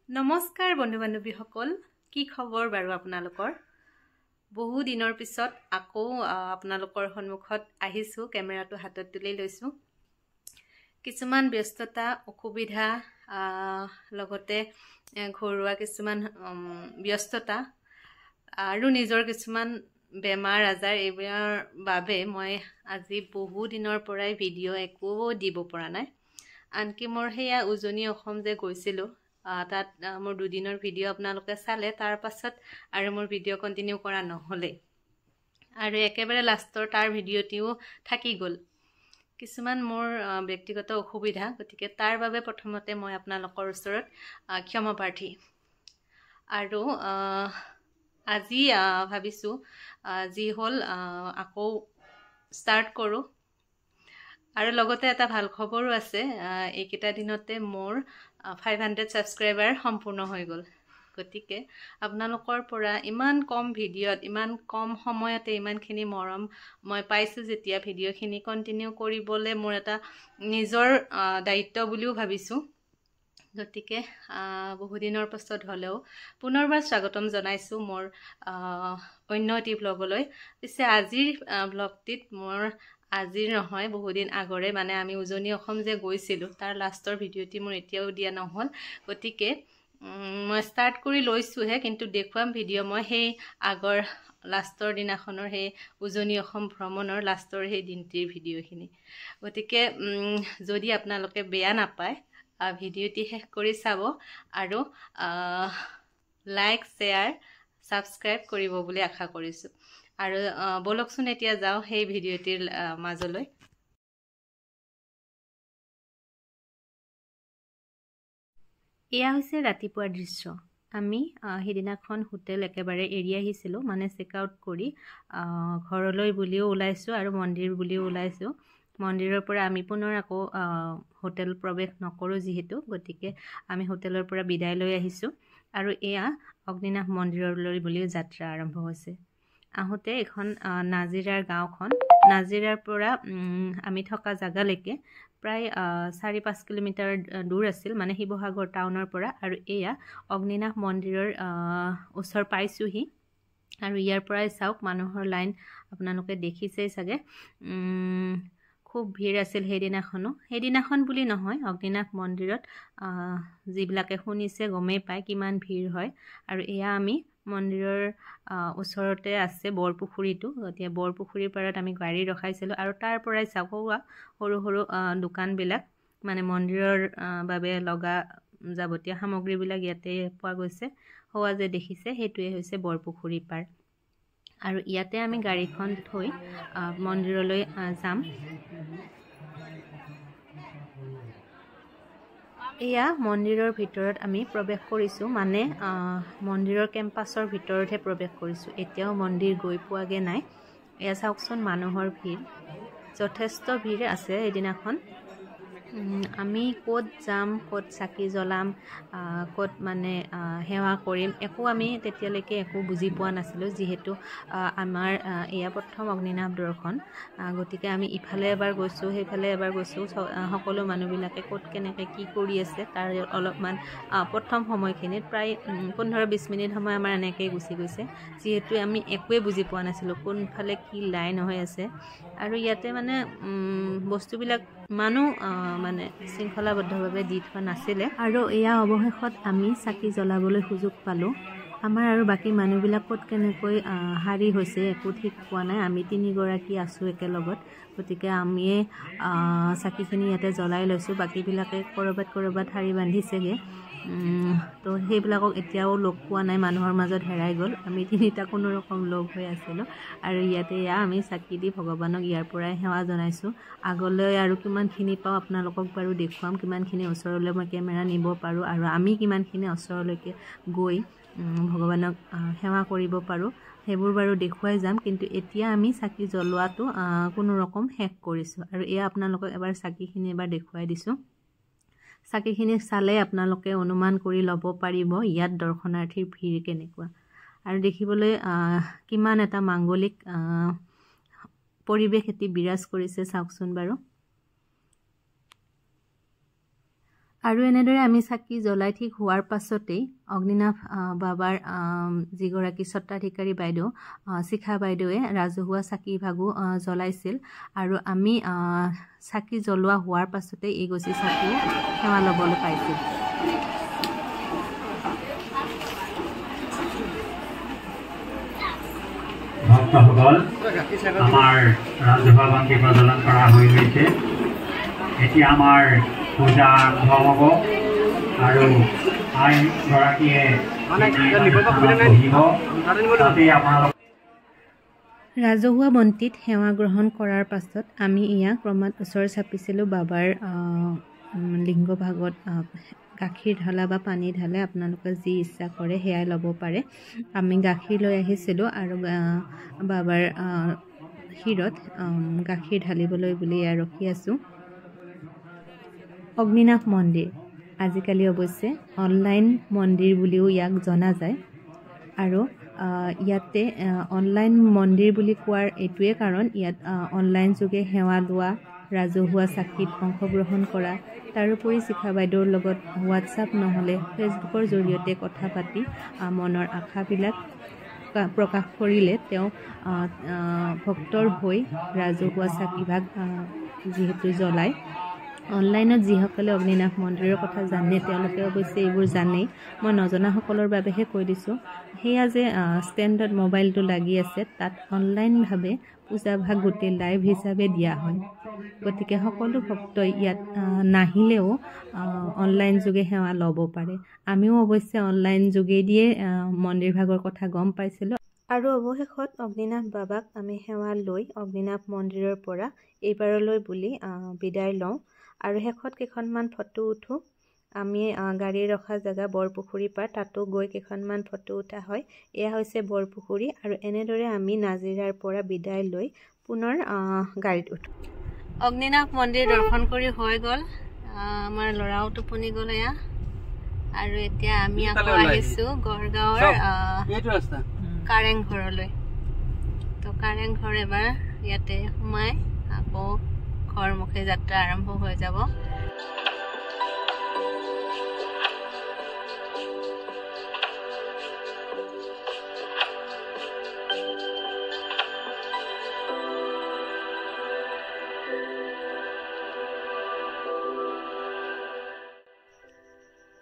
নমস্কাৰ বন্ধু বান্ধৱীসকল, কি খবৰ বাৰু আপোনালোকৰ? বহু দিনৰ পিছত আকৌ আপোনালোকৰ সন্মুখত আহিছোঁ, কেমেৰাটো হাতত তুলি লৈছোঁ। কিছুমান ব্যস্ততা, অসুবিধা, লগতে ঘৰুৱা কিছুমান ব্যস্ততা আৰু নিজৰ কিছুমান বেমাৰ আজাৰ, এইবোৰৰ বাবে মই আজি বহু দিনৰ পৰাই ভিডিঅ' একো দিব পৰা নাই। আনকি মোৰ সেয়া উজনি অসম যে গৈছিলোঁ, তাত মোৰ দুদিনৰ ভিডিঅ' আপোনালোকে চালে, তাৰ পাছত আৰু মোৰ ভিডিঅ' কণ্টিনিউ কৰা নহ'লে, আৰু একেবাৰে লাষ্টৰ তাৰ ভিডিঅ'টিও থাকি গ'ল। কিছুমান মোৰ ব্যক্তিগত অসুবিধা, গতিকে তাৰ বাবে প্ৰথমতে মই আপোনালোকৰ ওচৰত ক্ষমাপ্ৰাৰ্থী। আৰু আজি ভাবিছোঁ যি হ'ল আকৌ ষ্টাৰ্ট কৰোঁ। আৰু লগতে এটা ভাল খবৰো আছে, এইকেইটা দিনতে মোৰ 500 ছাবস্ক্ৰাইবাৰ সম্পূৰ্ণ হৈ গ'ল। গতিকে আপোনালোকৰ পৰা ইমান কম ভিডিঅ'ত, ইমান কম সময়তে ইমানখিনি মৰম মই পাইছোঁ যেতিয়া, ভিডিঅ'খিনি কণ্টিনিউ কৰিবলৈ মোৰ এটা নিজৰ দায়িত্ব বুলিও ভাবিছোঁ। গতিকে বহুদিনৰ পাছত হ'লেও পুনৰবাৰ স্বাগতম জনাইছোঁ মোৰ অন্য এটি ব্লগলৈ। পিছে আজিৰ ব্লগটিত মোৰ আজিৰ নহয়, বহুদিন আগৰে, মানে আমি উজনি অসম যে গৈছিলোঁ তাৰ লাষ্টৰ ভিডিঅ'টি মোৰ এতিয়াও দিয়া নহ'ল। গতিকে মই ষ্টাৰ্ট কৰি লৈছোঁহে, কিন্তু দেখুৱাম ভিডিঅ' মই সেই আগৰ লাষ্টৰ দিনাখনৰ, সেই উজনি অসম ভ্ৰমণৰ লাষ্টৰ সেই দিনটিৰ ভিডিঅ'খিনি। গতিকে যদি আপোনালোকে বেয়া নাপায়, ভিডিঅ'টি শেষ কৰি চাব আৰু লাইক, শ্বেয়াৰ, ছাবস্ক্ৰাইব কৰিব বুলি আশা কৰিছোঁ। আৰু ব'লকচোন এতিয়া যাওঁ সেই ভিডিঅ'টিৰ মাজলৈ। এয়া হৈছে ৰাতিপুৱাৰ দৃশ্য। আমি সেইদিনাখন হোটেল একেবাৰে এৰি আহিছিলোঁ, মানে চেক আউট কৰি ঘৰলৈ বুলিও ওলাইছোঁ আৰু মন্দিৰ বুলিও ওলাইছোঁ। মন্দিৰৰ পৰা আমি পুনৰ আকৌ হোটেল প্ৰৱেশ নকৰোঁ যিহেতু, গতিকে আমি হোটেলৰ পৰা বিদায় লৈ আহিছোঁ। আৰু এয়া অগ্নিনাভ মন্দিৰলৈ বুলিও যাত্ৰা আৰম্ভ হৈছে। আহোঁতে এখন নাজিৰাৰ গাঁওখন, নাজিৰাৰ পৰা আমি থকা জেগালৈকে প্ৰায় 4-5 কিলোমিটাৰ দূৰ আছিল, মানে শিৱসাগৰ টাউনৰ পৰা। আৰু এয়া অগ্নিনাভ মন্দিৰৰ ওচৰ পাইছোঁহি। আৰু ইয়াৰ পৰাই চাওক, মানুহৰ লাইন আপোনালোকে দেখিছেই চাগে। খুব ভিৰ আছিল সেইদিনাখনো। সেইদিনাখন বুলি নহয়, অগ্নিনাভ মন্দিৰত যিবিলাকে শুনিছে গমেই পায় কিমান ভিৰ হয়। আৰু এয়া আমি মন্দিৰৰ ওচৰতে আছে বৰপুখুৰীটো, গতিকে বৰপুখুৰীৰ পাৰত আমি গাড়ী ৰখাইছিলোঁ। আৰু তাৰ পৰাই চাওক, সৰু সৰু দোকানবিলাক, মানে মন্দিৰৰ বাবে লগা যাৱতীয় সামগ্ৰীবিলাক ইয়াতে পোৱা গৈছে। হোৱা যে দেখিছে, সেইটোৱে হৈছে বৰপুখুৰী পাৰ। আৰু ইয়াতে আমি গাড়ীখন থৈ মন্দিৰলৈ যাম। এয়া মন্দিৰৰ ভিতৰত আমি প্ৰৱেশ কৰিছোঁ, মানে মন্দিৰৰ কেম্পাছৰ ভিতৰতহে প্ৰৱেশ কৰিছোঁ। এতিয়াও মন্দিৰ গৈ পোৱাগৈ নাই। এয়া চাওকচোন, মানুহৰ ভিৰ, যথেষ্ট ভিৰ আছে এদিনাখন। আমি ক'ত যাম, ক'ত চাকি জ্বলাম, ক'ত মানে সেৱা কৰিম, একো আমি তেতিয়ালৈকে একো বুজি পোৱা নাছিলোঁ, যিহেতু আমাৰ এয়া প্ৰথম অগ্নিনাভ দৰ্শন। গতিকে আমি ইফালে এবাৰ গৈছোঁ, সেইফালে এবাৰ গৈছোঁ। সকলো মানুহবিলাকে ক'ত কেনেকৈ কি কৰি আছে তাৰ অলপমান প্ৰথম সময়খিনিত প্ৰায় 15-20 মিনিট সময় আমাৰ এনেকৈয়ে গুচি গৈছে, যিহেতু আমি একোৱেই বুজি পোৱা নাছিলোঁ কোনফালে কি লাইন হৈ আছে। আৰু ইয়াতে মানে বস্তুবিলাক ইমানো মানে শৃংখলাবদ্ধভাৱে দি থোৱা নাছিলে। আৰু এয়া অৱশেষত আমি চাকি জ্বলাবলৈ সুযোগ পালোঁ। আমাৰ আৰু বাকী মানুহবিলাক ক'ত কেনেকৈ শাৰী হৈছে একো ঠিক পোৱা নাই। আমি 3গৰাকী আছোঁ একেলগত, গতিকে আমিয়ে চাকিখিনি ইয়াতে জ্বলাই লৈছোঁ। বাকীবিলাকে ক'ৰবাত শাৰী বান্ধিছেগৈ। তো সেইবিলাকক এতিয়াও লগ পোৱা নাই, মানুহৰ মাজত হেৰাই গ'ল। আমি 3টা কোনো ৰকম লগ হৈ আছিলোঁ। আৰু ইয়াতে আমি চাকি দি ভগৱানক ইয়াৰ পৰাই সেৱা জনাইছোঁ। আগলৈ আৰু কিমানখিনি পাওঁ আপোনালোকক বাৰু দেখুৱাম, কিমানখিনি ওচৰলৈ মই কেমেৰা নিব পাৰোঁ, আৰু আমি কিমানখিনি ওচৰলৈকে গৈ ভগৱানক সেৱা কৰিব পাৰোঁ, সেইবোৰ বাৰু দেখুৱাই যাম। কিন্তু এতিয়া আমি চাকি জ্বলোৱাটো কোনো ৰকম শেষ কৰিছোঁ। আৰু এয়া আপোনালোকক এবাৰ চাকিখিনি এবাৰ দেখুৱাই দিছোঁ। চাকিখিনি চালে আপোনালোকে অনুমান কৰি ল'ব পাৰিব ইয়াত দৰ্শনাৰ্থীৰ ভিৰ কেনেকুৱা, আৰু দেখিবলৈ কিমান এটা মাংগলিক পৰিৱেশ এটি বিৰাজ কৰিছে চাওকচোন বাৰু। আৰু এনেদৰে আমি চাকি জ্বলাই ঠিক হোৱাৰ পাছতেই অগ্নিনাভ বাবাৰ যিগৰাকী স্বত্বাধিকাৰী বাইদেউ শিখা বাইদেৱে ৰাজহুৱা চাকি ভাগো জ্বলাইছিল আৰু আমি চাকি জ্বলোৱা হোৱাৰ পাছতেই এই গছি চাকিও সেৱা ল'বলৈ পাইছিল। ভক্তসকল আমাৰ ৰাজহুৱা বাতি প্ৰজ্বলন কৰা হৈ গৈছে। এতিয়া আমাৰ পূজা আৰম্ভ হ'ব আৰু আইনগৰাকীয়ে বহিব। তাতে আপোনালোক ৰাজহুৱা বন্তিত সেৱা গ্ৰহণ কৰাৰ পাছত আমি ইয়াক ক্ৰমাৎ ওচৰ চাপিছিলোঁ বাবাৰ লিংগ ভাগত। গাখীৰ ঢালা বা পানী ঢালে আপোনালোকে যি ইচ্ছা কৰে সেয়াই ল'ব পাৰে। আমি গাখীৰ লৈ আহিছিলোঁ আৰু বাবাৰ শিৰত গাখীৰ ঢালিবলৈ বুলি ৰখি আছোঁ। অগ্নিনাভ মন্দিৰ আজিকালি অৱশ্যে অনলাইন মন্দিৰ বুলিও ইয়াক জনা যায় আৰু ইয়াতে অনলাইন মন্দিৰ বুলি কোৱাৰ এইটোৱে কাৰণ ইয়াত অনলাইন যোগে সেৱা লোৱা, ৰাজহুৱা চাকিত অংশগ্ৰহণ কৰা, তাৰোপৰি শিখা বাইদেউৰ লগত হোৱাটছআপ নহ'লে ফেচবুকৰ জৰিয়তে কথা পাতি মনৰ আশাবিলাক প্ৰকাশ কৰিলে তেওঁ ভক্তৰ হৈ ৰাজহুৱা চাকিভাগ যিহেতু জ্বলায়। অনলাইনত যিসকলে অগ্নিনাভ মন্দিৰৰ কথা জানে তেওঁলোকে অৱশ্যে এইবোৰ জানেই, মই নজনাসকলৰ বাবেহে কৈ দিছোঁ। সেয়া যে ষ্টেণ্ডত মোবাইলটো লাগি আছে তাত অনলাইনভাৱে পূজাভাগ গোটেই লাইভ হিচাপে দিয়া হয়। গতিকে সকলো ভক্তই ইয়াত নাহিলেও অনলাইন যোগে সেৱা ল'ব পাৰে। আমিও অৱশ্যে অনলাইন যোগেদিয়ে মন্দিৰভাগৰ কথা গম পাইছিলোঁ। আৰু অৱশেষত অগ্নিনাভ বাবাক আমি সেৱা লৈ অগ্নিনাভ মন্দিৰৰ পৰা এইবাৰলৈ বুলি বিদায় লওঁ আৰু শেষত কেইখনমান ফটো উঠোঁ। আমি গাড়ী ৰখা জেগা বৰপুখুৰী পাৰ, তাতো গৈ কেইখনমান ফটো উঠা হয়। এয়া হৈছে বৰপুখুৰী আৰু এনেদৰে আমি নাজিৰাৰ পৰা বিদায় লৈ পুনৰ গাড়ীত উঠোঁ। অগ্নিনাভ মন্দিৰ দৰ্শন কৰি হৈ গ'ল, আমাৰ ল'ৰাও টোপনি গ'ল এয়া। আৰু এতিয়া আমি আকৌ আহিছোঁ গড়গাঁৱৰ কাৰেং ঘৰলৈ। তো কাৰেং ঘৰ এবাৰ ইয়াতে সোমাই আকৌ ঘৰমুখে যাত্ৰা আৰম্ভ হৈ যাব।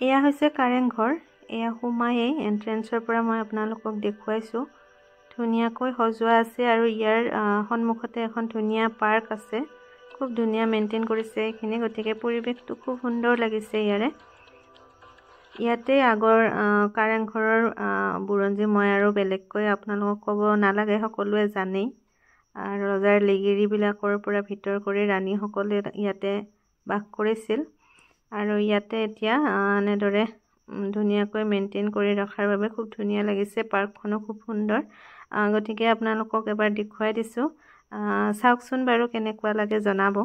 এয়া হৈছে কাৰেং ঘৰ। এয়া সোমায়েই এণ্ট্ৰেঞ্চৰ পৰা মই আপোনালোকক দেখুৱাইছোঁ। ধুনীয়াকৈ সজোৱা আছে আৰু ইয়াৰ সন্মুখতে এখন ধুনীয়া পাৰ্ক আছে। খুব ধুনীয়া মেইনটেইন কৰিছে এইখিনি, গতিকে পৰিৱেশটো খুব সুন্দৰ লাগিছে ইয়াৰে। ইয়াতে আগৰ কাৰেংঘৰৰ বুৰঞ্জী মই আৰু বেলেগকৈ আপোনালোকক ক'ব নালাগে, সকলোৱে জানেই। ৰজাৰ লিগিৰিবিলাকৰ পৰা ভিতৰ কৰি ৰাণীসকলে ইয়াতে বাস কৰিছিল আৰু ইয়াতে এতিয়া এনেদৰে ধুনীয়াকৈ মেইনটেইন কৰি ৰখাৰ বাবে খুব ধুনীয়া লাগিছে। পাৰ্কখনো খুব সুন্দৰ, গতিকে আপোনালোকক এবাৰ দেখুৱাই দিছোঁ। চাওকচোন বাৰু কেনেকুৱা লাগে জনাব।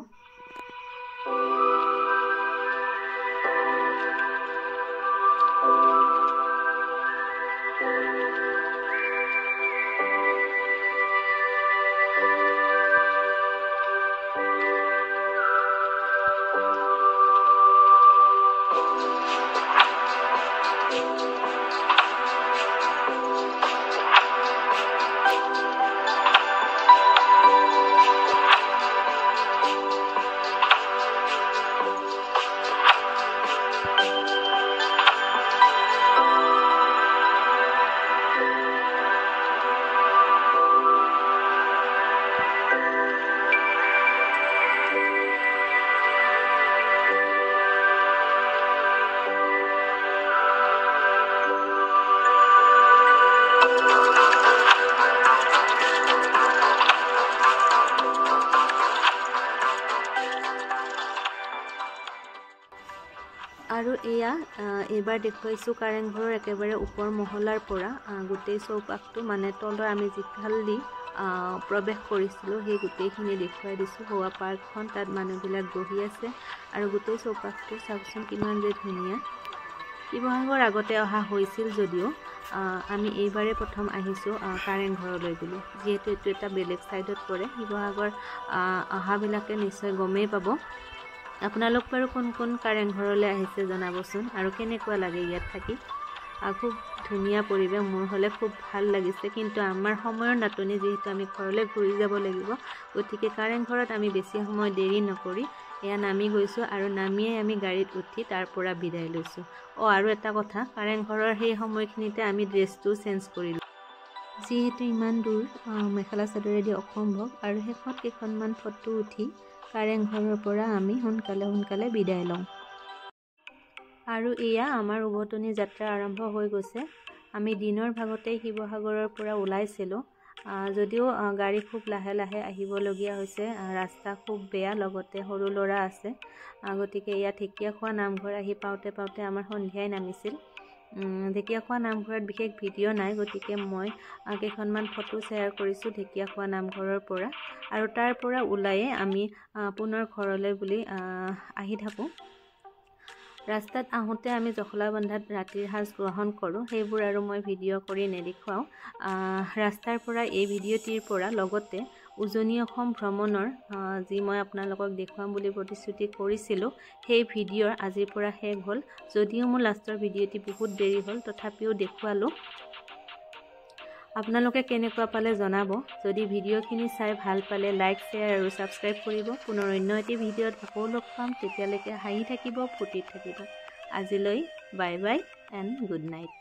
আৰু এয়া এইবাৰ দেখুৱাইছোঁ কাৰেংঘৰৰ একেবাৰে ওপৰ মহলাৰ পৰা গোটেই চৌপাশটো, মানে তলৰ আমি যিফাল দি প্ৰৱেশ কৰিছিলোঁ সেই গোটেইখিনি দেখুৱাই দিছোঁ। হোৱা পাৰ্কখন, তাত মানুহবিলাক বহি আছে আৰু গোটেই চৌপাশটো চাওকচোন কিমান যে ধুনীয়া। শিৱসাগৰ আগতে অহা হৈছিল যদিও আমি এইবাৰে প্ৰথম আহিছোঁ কাৰেংঘৰলৈ বুলি, যিহেতু এইটো এটা বেলেগ ছাইডত পৰে। শিৱসাগৰ অহাবিলাকে নিশ্চয় গমেই পাব। আপোনালোক বাৰু কোন কাৰেংঘৰলৈ আহিছে জনাবচোন আৰু কেনেকুৱা লাগে ইয়াত থাকি। খুব ধুনীয়া পৰিৱেশ, মোৰ হ'লে খুব ভাল লাগিছে। কিন্তু আমাৰ সময়ৰ নাটনি, যিহেতু আমি ঘৰলৈ ঘূৰি যাব লাগিব, গতিকে কাৰেংঘৰত আমি বেছি সময় দেৰি নকৰি এয়া নামি গৈছোঁ আৰু নামিয়ে আমি গাড়ীত উঠি তাৰ পৰা বিদায় লৈছোঁ। আৰু এটা কথা, কাৰেংঘৰৰ সেই সময়খিনিতে আমি ড্ৰেছটো চেঞ্জ কৰিলোঁ, যিহেতু ইমান দূৰ মেখেলা চাদৰেদি অসম্ভৱ। আৰু শেষত কেইখনমান ফটো উঠি কাৰেংঘৰৰ পৰা আমি সোনকালে বিদায় লওঁ। আৰু এয়া আমাৰ উভতনি যাত্ৰা আৰম্ভ হৈ গৈছে। আমি দিনৰ ভাগতেই শিৱসাগৰৰ পৰা ওলাইছিলোঁ, যদিও গাড়ী খুব লাহে আহিবলগীয়া হৈছে। ৰাস্তা খুব বেয়া, লগতে সৰু ল'ৰা আছে। গতিকে এয়া ঢেকীয়াখোৱা নামঘৰ আহি পাওঁতে আমাৰ সন্ধিয়াই নামিছিল। ঢেকীয়াখোৱা নামঘৰত বিশেষ ভিডিঅ' নাই, গতিকে মই কেইখনমান ফটো শ্বেয়াৰ কৰিছোঁ ঢেকীয়াখোৱা নামঘৰৰ পৰা। আৰু তাৰ পৰা ওলায়ে আমি পুনৰ ঘৰলৈ বুলি আহি থাকোঁ। ৰাস্তাত আহোঁতে আমি জখলাবন্ধাত ৰাতিৰ সাজ গ্ৰহণ কৰোঁ, সেইবোৰ আৰু মই ভিডিঅ' কৰি নেদেখুৱাওঁ। ৰাস্তাৰ পৰা এই ভিডিঅ'টিৰ পৰা লগতে উজনি অসম ভ্ৰমণৰ যি মই আপোনালোকক দেখুৱাম বুলি প্ৰতিশ্ৰুতি কৰিছিলোঁ, সেই ভিডিঅ'ৰ আজিৰ পৰা শেষ হ'ল। যদিও মোৰ লাষ্টৰ ভিডিঅ'টি বহুত দেৰি হ'ল, তথাপিও দেখুৱালোঁ। আপোনালোকে কেনেকুৱা পালে জনাব। যদি ভিডিঅ'খিনি চাই ভাল পালে লাইক, শ্বেয়াৰ আৰু ছাবস্ক্ৰাইব কৰিব। পুনৰ অন্য এটি ভিডিঅ'ত আকৌ লগ পাম। তেতিয়ালৈকে হাঁহি থাকিব, ফূৰ্তিত থাকিব। আজিলৈ bye bye and good night.